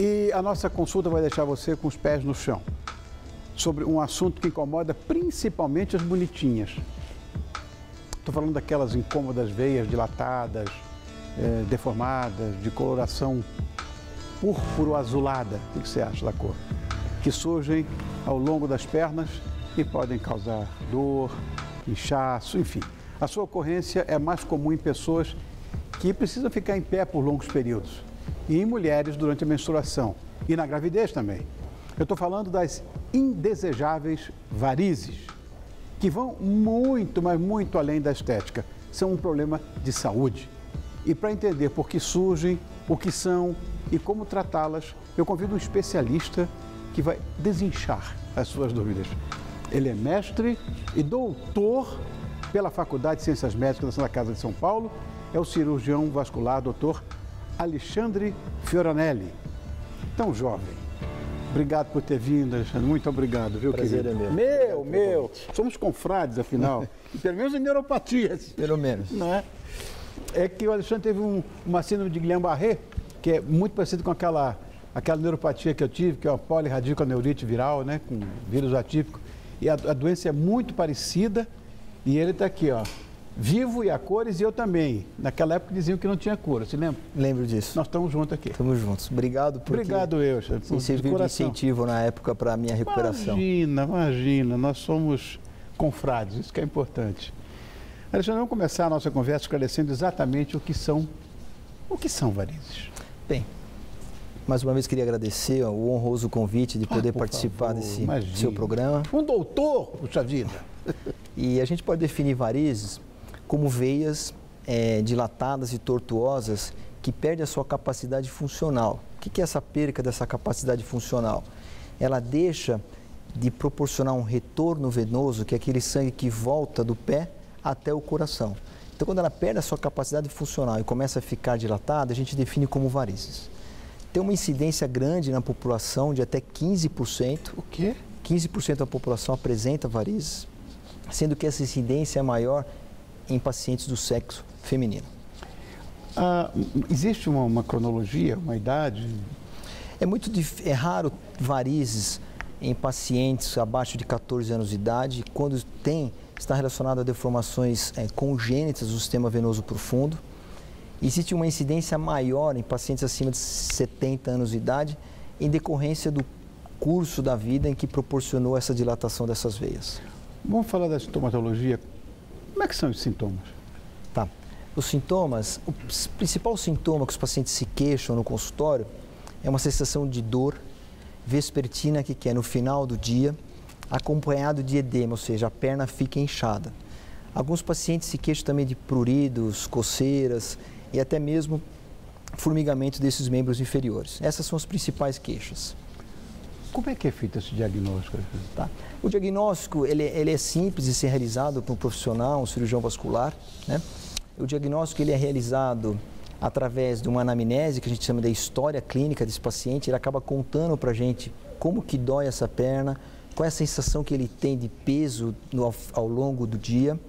E a nossa consulta vai deixar você com os pés no chão, sobre um assunto que incomoda principalmente as bonitinhas. Estou falando daquelas incômodas veias dilatadas, deformadas, de coloração púrpuro-azulada, o que você acha da cor? Que surgem ao longo das pernas e podem causar dor, inchaço, enfim. A sua ocorrência é mais comum em pessoas que precisam ficar em pé por longos períodos e em mulheres durante a menstruação e na gravidez também. Eu estou falando das indesejáveis varizes, que vão muito, mas muito além da estética. São um problema de saúde. E para entender por que surgem, o que são e como tratá-las, eu convido um especialista que vai desinchar as suas dúvidas. Ele é mestre e doutor pela Faculdade de Ciências Médicas da Santa Casa de São Paulo. É o cirurgião vascular, doutor Alexandre Fioranelli. Tão jovem. Obrigado por ter vindo, Alexandre. Muito obrigado, viu, prazer querido? É meu. Meu. Somos confrades, afinal. E pelo menos em neuropatias. Pelo menos. Não é? É que o Alexandre teve uma síndrome de Guillain-Barré, que é muito parecido com aquela neuropatia que eu tive, que é uma polirradiculoneurite viral, né, com vírus atípico. E a doença é muito parecida. E ele está aqui, ó, vivo e a cores, e eu também. Naquela época diziam que não tinha cura, você lembra? Lembro disso. Nós estamos juntos aqui. Estamos juntos. Obrigado por Obrigado, eu. Você serviu de incentivo na época para a minha recuperação. Imagina, nós somos confrades, isso que é importante. Alexandre, vamos começar a nossa conversa esclarecendo exatamente o que são varizes. Bem, mais uma vez queria agradecer o honroso convite de poder participar desse seu programa. Um doutor, puxa vida. E a gente pode definir varizes como veias dilatadas e tortuosas que perdem a sua capacidade funcional. O que é essa perca dessa capacidade funcional? Ela deixa de proporcionar um retorno venoso, que é aquele sangue que volta do pé até o coração. Então, quando ela perde a sua capacidade funcional e começa a ficar dilatada, a gente define como varizes. Tem uma incidência grande na população de até 15%. O quê? 15% da população apresenta varizes, sendo que essa incidência é maior em pacientes do sexo feminino. Existe uma cronologia, uma idade? É raro varizes em pacientes abaixo de 14 anos de idade. Quando está relacionado a deformações congênitas do sistema venoso profundo. Existe uma incidência maior em pacientes acima de 70 anos de idade, em decorrência do curso da vida em que proporcionou essa dilatação dessas veias. Vamos falar da sintomatologia. Como é que são os sintomas? Tá. Os sintomas, o principal sintoma que os pacientes se queixam no consultório é uma sensação de dor vespertina, que é no final do dia, acompanhado de edema, ou seja, a perna fica inchada. Alguns pacientes se queixam também de pruridos, coceiras e até mesmo formigamento desses membros inferiores. Essas são as principais queixas. Como é que é feito esse diagnóstico? Tá. O diagnóstico ele é simples de ser realizado por um profissional, um cirurgião vascular, né? O diagnóstico ele é realizado através de uma anamnese, que a gente chama de história clínica desse paciente. Ele acaba contando para a gente como que dói essa perna, qual é a sensação que ele tem de peso ao longo do dia.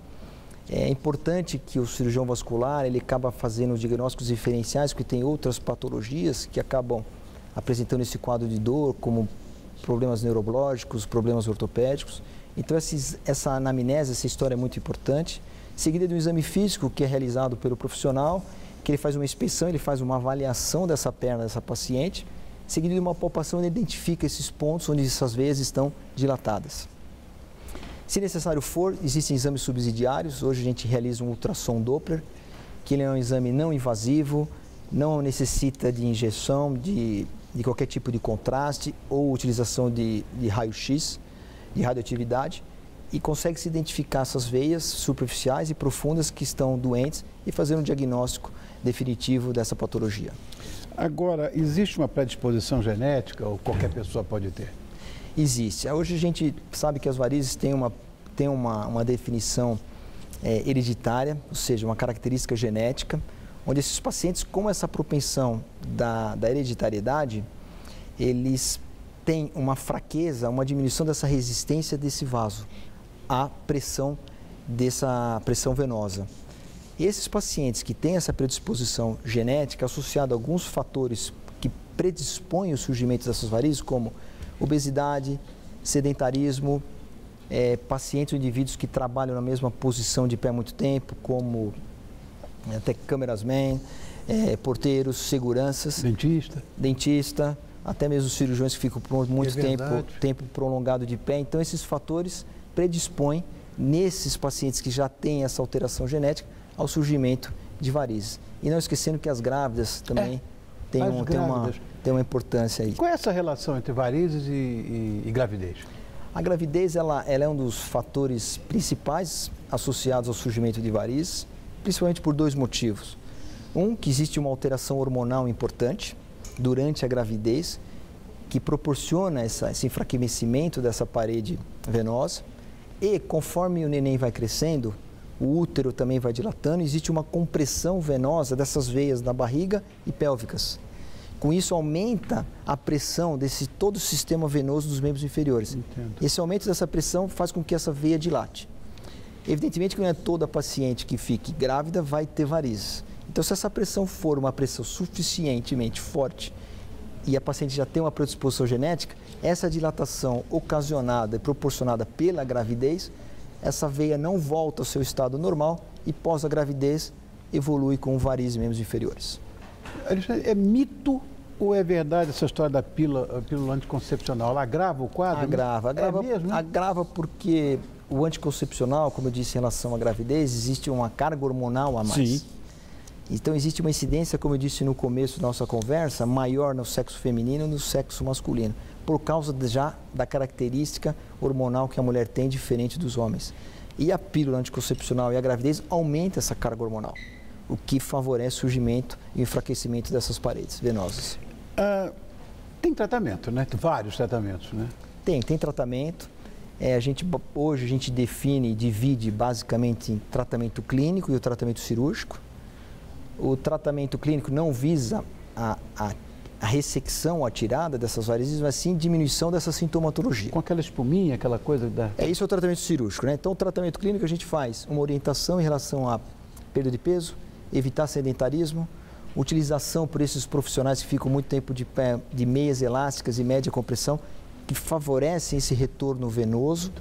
É importante que o cirurgião vascular ele acaba fazendo os diagnósticos diferenciais, porque tem outras patologias que acabam apresentando esse quadro de dor, como problemas neurológicos, problemas ortopédicos. Então, essa anamnese, essa história é muito importante. Seguida de um exame físico que é realizado pelo profissional, que ele faz uma inspeção, ele faz uma avaliação dessa perna dessa paciente. Seguido de uma palpação, ele identifica esses pontos onde essas veias estão dilatadas. Se necessário for, existem exames subsidiários. Hoje a gente realiza um ultrassom Doppler, que ele é um exame não invasivo, não necessita de injeção, de qualquer tipo de contraste ou utilização de raio-x, de radioatividade, e consegue se identificar essas veias superficiais e profundas que estão doentes e fazer um diagnóstico definitivo dessa patologia. Agora, existe uma predisposição genética ou qualquer pessoa pode ter? Existe. Hoje a gente sabe que as varizes têm uma definição hereditária, ou seja, uma característica genética, onde esses pacientes, com essa propensão da hereditariedade, eles têm uma fraqueza, uma diminuição dessa resistência desse vaso à pressão venosa. Esses pacientes que têm essa predisposição genética associada a alguns fatores que predispõem o surgimento dessas varizes, como obesidade, sedentarismo, pacientes ou indivíduos que trabalham na mesma posição de pé há muito tempo, como até cameraman, porteiros, seguranças, dentista, até mesmo os cirurgiões que ficam por muito tempo prolongado de pé. Então, esses fatores predispõem nesses pacientes que já têm essa alteração genética ao surgimento de varizes. E não esquecendo que as grávidas também têm uma importância aí. Qual é essa relação entre varizes e gravidez? A gravidez ela é um dos fatores principais associados ao surgimento de varizes, principalmente por dois motivos. Um, que existe uma alteração hormonal importante durante a gravidez, que proporciona esse enfraquecimento dessa parede venosa. E conforme o neném vai crescendo, o útero também vai dilatando, existe uma compressão venosa dessas veias da barriga e pélvicas. Com isso, aumenta a pressão desse todo o sistema venoso dos membros inferiores. Entendo. Esse aumento dessa pressão faz com que essa veia dilate. Evidentemente que não é toda paciente que fique grávida vai ter varizes. Então, se essa pressão for uma pressão suficientemente forte e a paciente já tem uma predisposição genética, essa dilatação ocasionada e proporcionada pela gravidez, essa veia não volta ao seu estado normal e pós a gravidez evolui com varizes em membros inferiores. É mito ou é verdade essa história da pílula anticoncepcional? Ela agrava o quadro? Agrava porque o anticoncepcional, como eu disse em relação à gravidez, existe uma carga hormonal a mais. Sim. Então existe uma incidência, como eu disse no começo da nossa conversa, maior no sexo feminino e no sexo masculino, por causa já da característica hormonal que a mulher tem diferente dos homens. E a pílula anticoncepcional e a gravidez aumenta essa carga hormonal, o que favorece o surgimento e o enfraquecimento dessas paredes venosas. Tem tratamento, né? Vários tratamentos, né? Tem tratamento. Hoje a gente divide basicamente em tratamento clínico e o tratamento cirúrgico. O tratamento clínico não visa a ressecção, a tirada dessas varizes, mas sim diminuição dessa sintomatologia. Com aquela espuminha, aquela coisa da... Isso é o tratamento cirúrgico, né? Então, o tratamento clínico a gente faz uma orientação em relação à perda de peso, evitar sedentarismo, utilização por esses profissionais que ficam muito tempo de pé, de meias elásticas e média compressão, que favorecem esse retorno venoso,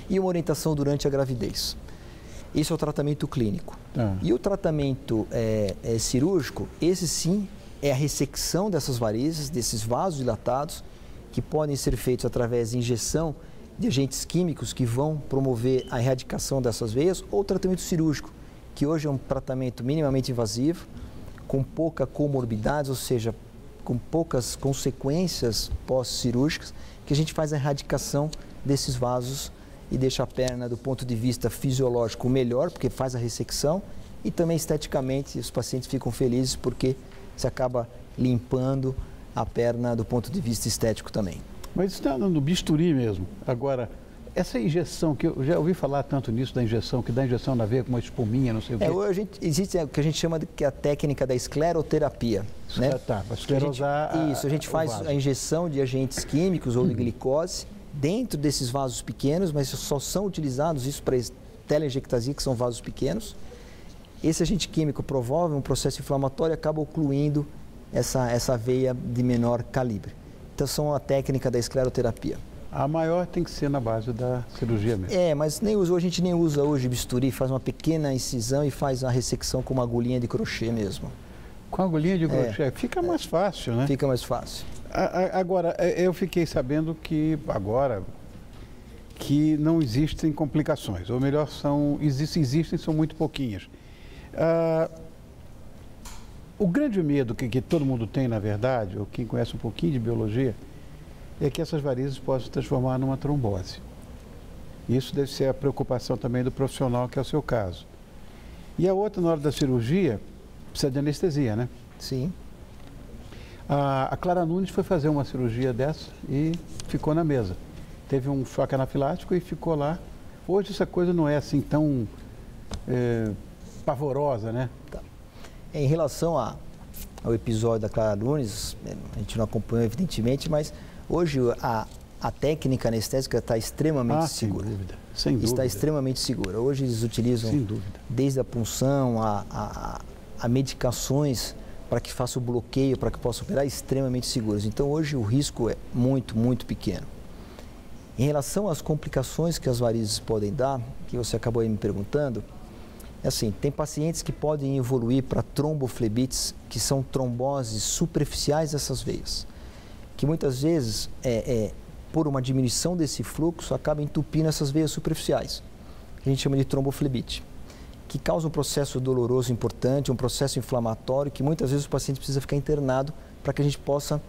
e uma orientação durante a gravidez. Isso é o tratamento clínico. E o tratamento cirúrgico, esse sim é a ressecção dessas varizes, desses vasos dilatados, que podem ser feitos através de injeção de agentes químicos que vão promover a erradicação dessas veias, ou tratamento cirúrgico, que hoje é um tratamento minimamente invasivo, com pouca comorbidade, ou seja, com poucas consequências pós-cirúrgicas, que a gente faz a erradicação desses vasos e deixa a perna, do ponto de vista fisiológico, melhor, porque faz a ressecção, e também esteticamente os pacientes ficam felizes porque se acaba limpando a perna do ponto de vista estético também. Mas isso está no bisturi mesmo. Agora, essa injeção, que eu já ouvi falar tanto nisso da injeção, que dá injeção na veia com uma espuminha, não sei o quê. Hoje existe o que a gente chama de a técnica da escleroterapia. Né? Para esclerosar a gente faz a injeção de agentes químicos ou de glicose dentro desses vasos pequenos, mas só são utilizados isso para teleinjectasia, que são vasos pequenos. Esse agente químico promove um processo inflamatório e acaba ocluindo essa veia de menor calibre. Então, são a técnica da escleroterapia. A maior tem que ser na base da cirurgia mesmo. Mas a gente nem usa hoje bisturi, faz uma pequena incisão e faz a ressecção com uma agulhinha de crochê mesmo. Com agulhinha de crochê? Fica mais fácil, né? Fica mais fácil. Agora, eu fiquei sabendo que não existem complicações, ou melhor, existem, são muito pouquinhas. O grande medo que todo mundo tem, na verdade, ou quem conhece um pouquinho de biologia, é que essas varizes possam se transformar numa trombose. Isso deve ser a preocupação também do profissional, que é o seu caso. E a outra, na hora da cirurgia, precisa de anestesia, né? Sim. A Clara Nunes foi fazer uma cirurgia dessa e ficou na mesa. Teve um choque anafilático e ficou lá. Hoje essa coisa não é assim tão pavorosa, né? Tá. Em relação ao episódio da Clara Nunes, a gente não acompanhou evidentemente, mas hoje a técnica anestésica está extremamente segura. Sem dúvida. Está extremamente segura. Hoje eles utilizam, desde a punção a medicações para que faça o bloqueio, para que possa operar, extremamente seguras. Então, hoje o risco é muito, muito pequeno. Em relação às complicações que as varizes podem dar, que você acabou aí me perguntando, é assim, tem pacientes que podem evoluir para tromboflebites, que são tromboses superficiais dessas veias, que muitas vezes, por uma diminuição desse fluxo, acaba entupindo essas veias superficiais, que a gente chama de tromboflebite, que causa um processo doloroso importante, um processo inflamatório, que muitas vezes o paciente precisa ficar internado para que a gente possa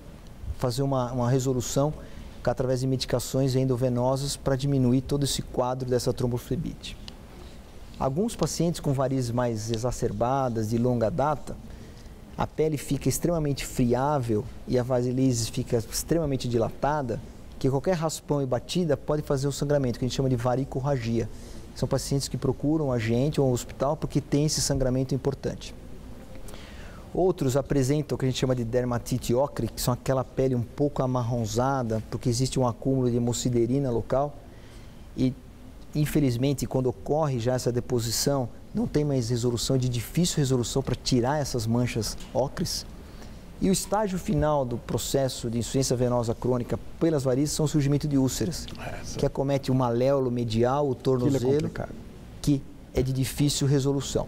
fazer uma resolução através de medicações endovenosas para diminuir todo esse quadro dessa tromboflebite. Alguns pacientes com varizes mais exacerbadas, de longa data, a pele fica extremamente friável e a vasilise fica extremamente dilatada, que qualquer raspão e batida pode fazer o sangramento, que a gente chama de varicorragia. São pacientes que procuram a gente ou o hospital porque tem esse sangramento importante. Outros apresentam o que a gente chama de dermatite ocre, que são aquela pele um pouco amarronzada, porque existe um acúmulo de hemosiderina local e, infelizmente, quando ocorre já essa deposição, não tem mais resolução, de difícil resolução para tirar essas manchas ocres. E o estágio final do processo de insuficiência venosa crônica pelas varizes são o surgimento de úlceras, que acomete o maléolo medial, o tornozelo, que é de difícil resolução.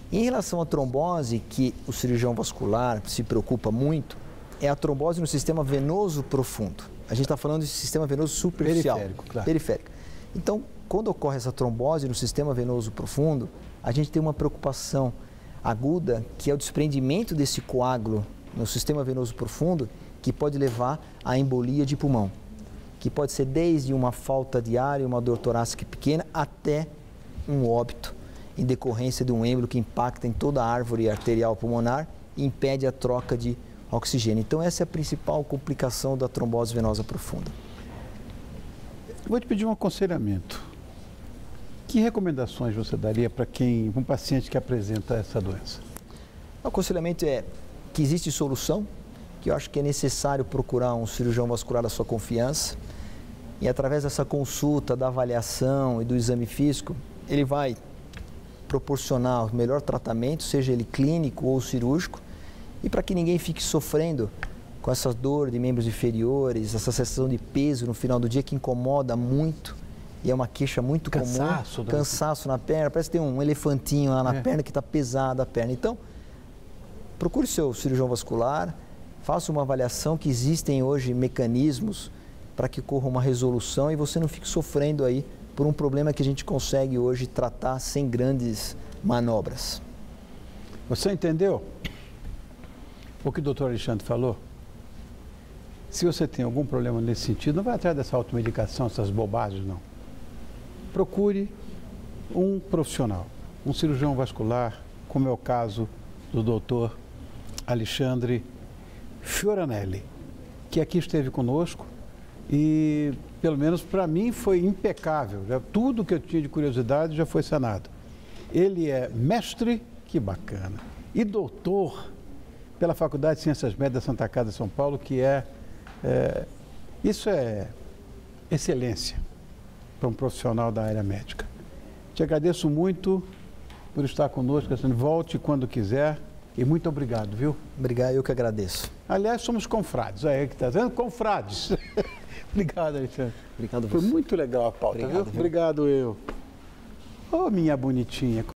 Em relação à trombose, que o cirurgião vascular se preocupa muito, é a trombose no sistema venoso profundo. A gente está falando de sistema venoso superficial. Periférico, claro. Periférico. Então, quando ocorre essa trombose no sistema venoso profundo, a gente tem uma preocupação aguda, que é o desprendimento desse coágulo no sistema venoso profundo, que pode levar à embolia de pulmão, que pode ser desde uma falta de ar e uma dor torácica pequena até um óbito em decorrência de um êmbolo que impacta em toda a árvore arterial pulmonar e impede a troca de oxigênio. Então, essa é a principal complicação da trombose venosa profunda. Eu vou te pedir um aconselhamento. Que recomendações você daria para um paciente que apresenta essa doença? O aconselhamento é que existe solução, que eu acho que é necessário procurar um cirurgião vascular da sua confiança e através dessa consulta, da avaliação e do exame físico, ele vai proporcionar o melhor tratamento, seja ele clínico ou cirúrgico, e para que ninguém fique sofrendo com essa dor de membros inferiores, essa sensação de peso no final do dia que incomoda muito e é uma queixa muito comum. Cansaço na perna, parece que tem um elefantinho lá na perna que está pesada a perna. Então, procure seu cirurgião vascular, faça uma avaliação, que existem hoje mecanismos para que ocorra uma resolução e você não fique sofrendo aí por um problema que a gente consegue hoje tratar sem grandes manobras. Você entendeu o que o doutor Alexandre falou? Se você tem algum problema nesse sentido, não vai atrás dessa automedicação, essas bobagens, não. Procure um profissional, um cirurgião vascular, como é o caso do doutor Alexandre Fioranelli, que aqui esteve conosco e, pelo menos para mim, foi impecável. Tudo que eu tinha de curiosidade já foi sanado. Ele é mestre, que bacana, e doutor pela Faculdade de Ciências Médicas da Santa Casa de São Paulo, que isso é excelência para um profissional da área médica. Te agradeço muito por estar conosco, volte quando quiser e muito obrigado, viu? Obrigado, eu que agradeço. Aliás, somos confrades, aí que está dizendo, confrades. Obrigado, Alexandre. Obrigado a você. Foi muito legal a pauta, Obrigado, viu? Obrigado, eu. Ô, minha bonitinha.